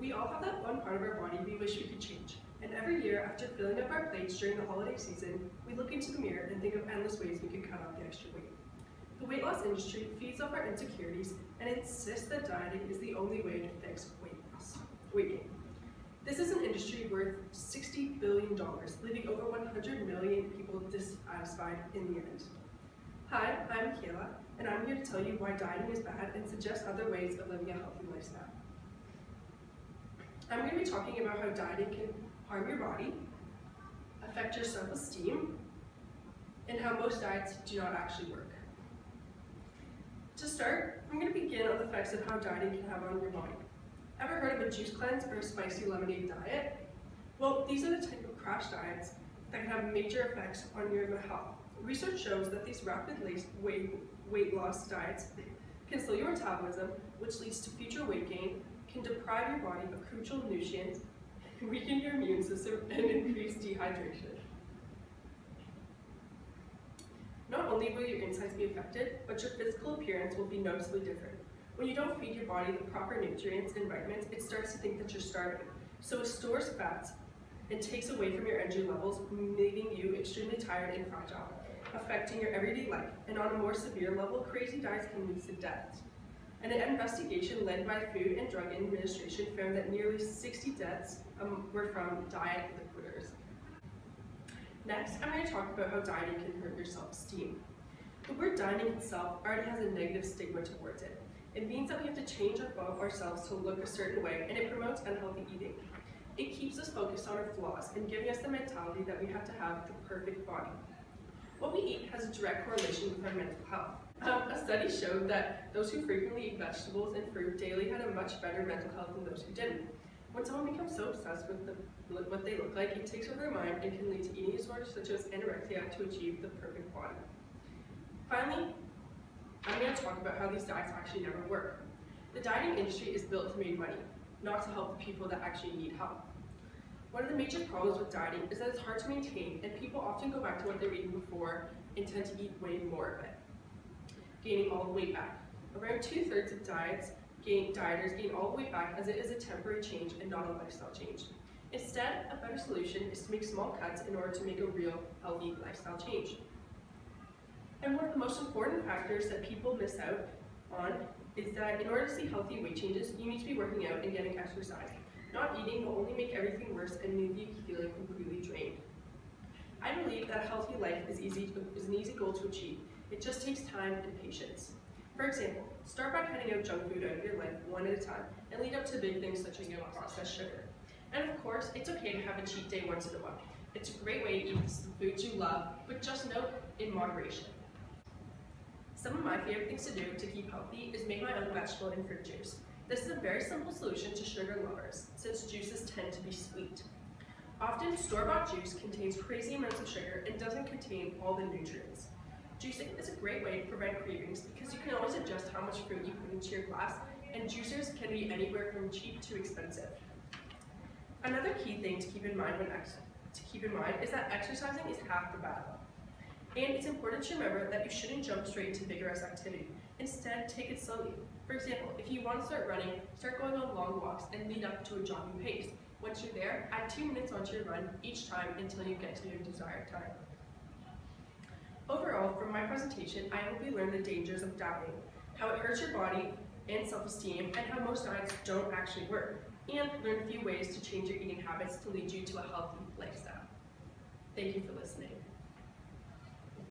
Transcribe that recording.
We all have that one part of our body we wish we could change. And every year, after filling up our plates during the holiday season, we look into the mirror and think of endless ways we could cut off the extra weight. The weight loss industry feeds off our insecurities and insists that dieting is the only way to fix weight gain. This is an industry worth $60 billion, leaving over 100 million people dissatisfied in the end. Hi, I'm Kayla, and I'm here to tell you why dieting is bad and suggest other ways of living a healthy lifestyle. I'm going to be talking about how dieting can harm your body, affect your self-esteem, and how most diets do not actually work. To start, I'm going to begin on the effects of how dieting can have on your body. Ever heard of a juice cleanse or a spicy lemonade diet? Well, these are the type of crash diets that can have major effects on your health. Research shows that these rapid weight loss diets can slow your metabolism, which leads to future weight gain, can deprive your body of crucial nutrients, weaken your immune system, and increase dehydration. Not only will your insides be affected, but your physical appearance will be noticeably different. When you don't feed your body the proper nutrients and vitamins, it starts to think that you're starving. So it stores fats and takes away from your energy levels, leaving you extremely tired and fragile, affecting your everyday life. And on a more severe level, crazy diets can lead to death. An investigation led by the Food and Drug Administration found that nearly 60 deaths were from diet liquiders. Next, I'm going to talk about how dieting can hurt your self-esteem. The word dieting itself already has a negative stigma towards it. It means that we have to change ourselves to look a certain way, and it promotes unhealthy eating. It keeps us focused on our flaws and giving us the mentality that we have to have the perfect body. What we eat has a direct correlation with our mental health. A study showed that those who frequently eat vegetables and fruit daily had a much better mental health than those who didn't. When someone becomes so obsessed with what they look like, it takes over their mind and can lead to eating disorders such as anorexia to achieve the perfect body. Finally, I'm going to talk about how these diets actually never work. The dieting industry is built to make money, not to help the people that actually need help. One of the major problems with dieting is that it's hard to maintain, and people often go back to what they were eating before and tend to eat way more of it, gaining all the weight back. Around 2/3 of dieters gain all the weight back as it is a temporary change and not a lifestyle change. Instead, a better solution is to make small cuts in order to make a real, healthy lifestyle change. And one of the most important factors that people miss out on is that in order to see healthy weight changes, you need to be working out and getting exercise. Not eating will only make everything worse and leave you feeling completely drained. I believe that a healthy life is an easy goal to achieve. It just takes time and patience. For example, start by cutting out junk food out of your life one at a time and lead up to big things such as processed sugar. And of course, it's okay to have a cheat day once in a while. It's a great way to eat the foods you love, but just note in moderation. Some of my favorite things to do to keep healthy is make my own vegetable and fruit juice. This is a very simple solution to sugar lovers, since juices tend to be sweet. Often, store-bought juice contains crazy amounts of sugar and doesn't contain all the nutrients. Juicing is a great way to prevent cravings because you can always adjust how much fruit you put into your glass, and juicers can be anywhere from cheap to expensive. Another key thing to keep in mind is that exercising is half the battle. And it's important to remember that you shouldn't jump straight into vigorous activity. Instead, take it slowly. For example, if you want to start running, start going on long walks and lead up to a jogging pace. Once you're there, add 2 minutes onto your run each time until you get to your desired time. Overall, from my presentation, I hope you learned the dangers of dieting, how it hurts your body and self-esteem, and how most diets don't actually work, and learn a few ways to change your eating habits to lead you to a healthy lifestyle. Thank you for listening.